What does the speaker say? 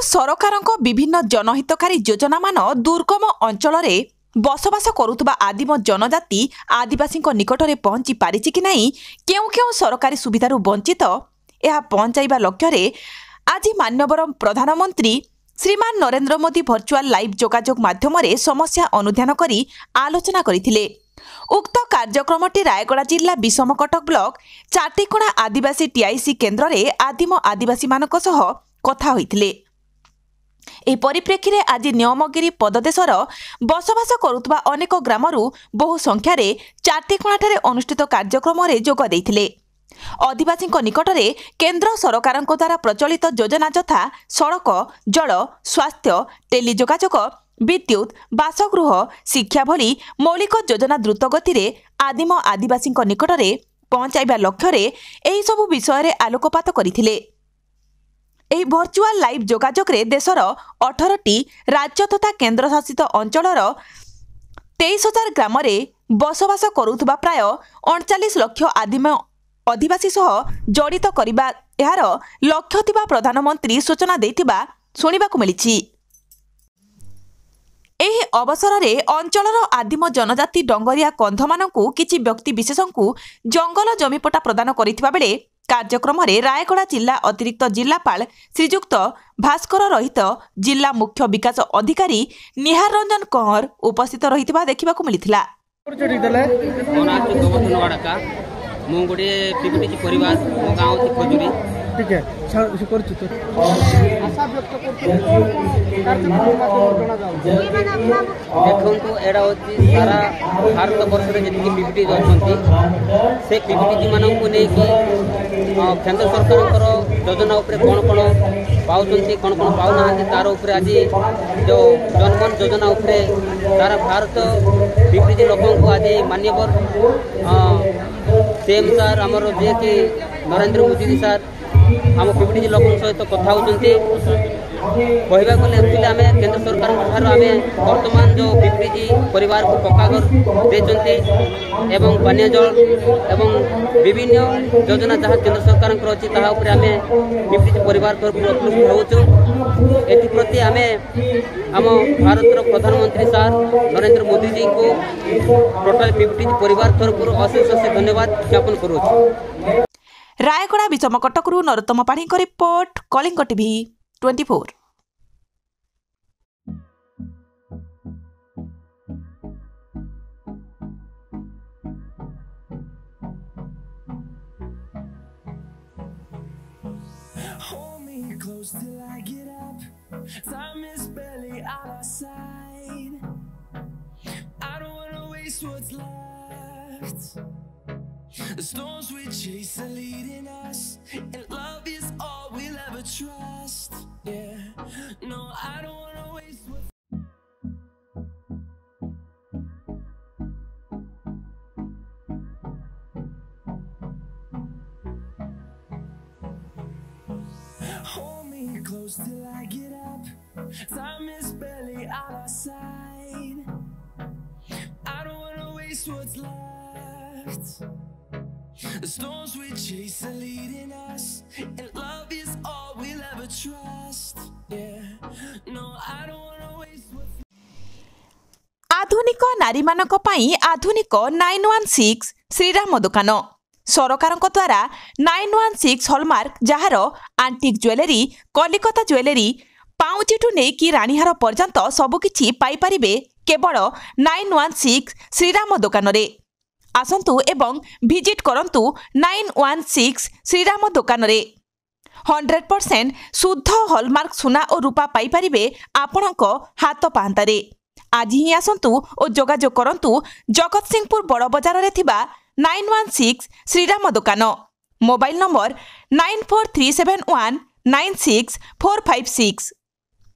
सरकारको विभिन्न जनहितकारी योजना मान दुर्गम अंचल बसवास करुवा आदिम जनजाति आदिवासी निकट में पहुंची पारिछि कि नहीं, केउ केउ सरकारी सुविधार वंचित यह पहुंचाइबा लक्ष्य आज माननीय प्रधानमंत्री श्रीमान नरेंद्र मोदी भर्चुआल लाइव जोगाजोग माध्यम समस्या अनुध्यान करी आलोचना करथिले। उक्त कार्यक्रमटी रायगड़ा जिला विषमकटक ब्लॉक चाटीकोणा आदिवासी टीआईसी केन्द्र में आदिम आदिवासी मानक सह कथा होइथिले। ए परिप्रेक्षी में आज नियमगिरी पददेशर बसवास करुवा अनेक ग्रामरू बहु संख्यार चाटीकोणाठारे अनुष्ठित कार्यक्रम में जोग देइथिले। आदिवासी निकट में केन्द्र सरकार द्वारा प्रचलित योजना यथा सड़क, जल, स्वास्थ्य, टेलीजोगाजोग, विद्युत, बासगृह, शिक्षा भली मौलिक योजना द्रुत गति में आदिम आदिवासी निकट में पहुंचाइबा लक्ष्य एही सबु विषय में आलोकपात करथिले। एही भर्चुआल लाइव जोगाजोग रे देशर 18टी राज्य तथा केन्द्र शासित अंचलर 23,000 ग्राम बसवास करुवा प्राय 39 लाख आदिम आदिवासी सह जड़ित करिबा एहार लक्ष्य थिबा प्रधानमंत्री सूचना देथिबा सुनिबाकु मिलिछि। एही अवसर में अंचलर आदिम जनजाति डंगरिया कंधमानंकु किछि व्यक्ति विशेषंकु जंगल जमीपटा प्रदान करिथिबा बेले कार्यक्रम में रायगड़ा जिला अतिरिक्त जिलापाल श्रीजुक्त भास्कर रहित जिला मुख्य विकास अधिकारी निहार रंजन कंवर उपस्थित रहिथिबा देखिबाकु मिलिथिला। मु गोटे पीपीटी परिवार मो गाँव थी खजुरी ठीक है देखो एटा होची सारा भारत वर्ष रे जति पीपीटी अछंती से पीपीटी मानन को नै कि केंद्र सरकार योजना ऊपर कोन पाउछंती कोन पाउ ना तार ऊपर आज जो जनमन योजना ऊपर सारा भारत पीपीटी लोगों को आज माननीय सीएम सर आमर जे कि नरेंद्र मोदी सर आम पीपीटी लोक सहित कथा होती कहवा गले एक्चुअली आम केन्द्र सरकार बर्तमान जो पीपीटी परिवार को पक्का घर देते एवं पानीय जल एवं विभिन्न योजना जहाँ केन्द्र सरकार अच्छी तापर आम पीपीटी परिवार तरफ अप्लुप्त होचु। एप्रति आम आम भारत प्रधानमंत्री सर नरेंद्र मोदी जी को टोटाल पीपीटी परिवार तरफ अशेष अशेष धन्यवाद ज्ञापन करुछु। रायगड़ा विषमकटकरू Narottam Padhi report, Kalinga TV 24। Hold me close till I get up. Time is barely on our side. I don't wanna waste what's left. The storms we chase are leading us, and love is all we'll ever trust. Yeah, no, I don't wanna waste what's hold me close till I get up. Time is barely on our side. I don't wanna waste what's left. The storms we chase are leading us, and love is all we'll ever trust. Yeah, no, I don't wanna waste what's आधुनिक नारी मानक पई आधुनिक 916 श्रीराम दुकान सरकार द्वारा 916 hallmark jar आंटिक jewellery, Kolkata jewellery, पाउचिठू नेकी रानीहार पर्यंत सबकिछि पाई परिबे केवल 916 श्रीराम दुकान रे। आसंतु एवं विजिट करंतु 916 श्रीराम दुकान रे। 100% शुद्ध हॉलमार्क सुना और रूपा पाई परिबे आपणक हाथ पांतारे। आज ही आसंतु और जोगाजोग करंतु जगत सिंहपुर बड़ बजार रे थिबा 916 श्रीराम दुकान। Mobile number 9437196456।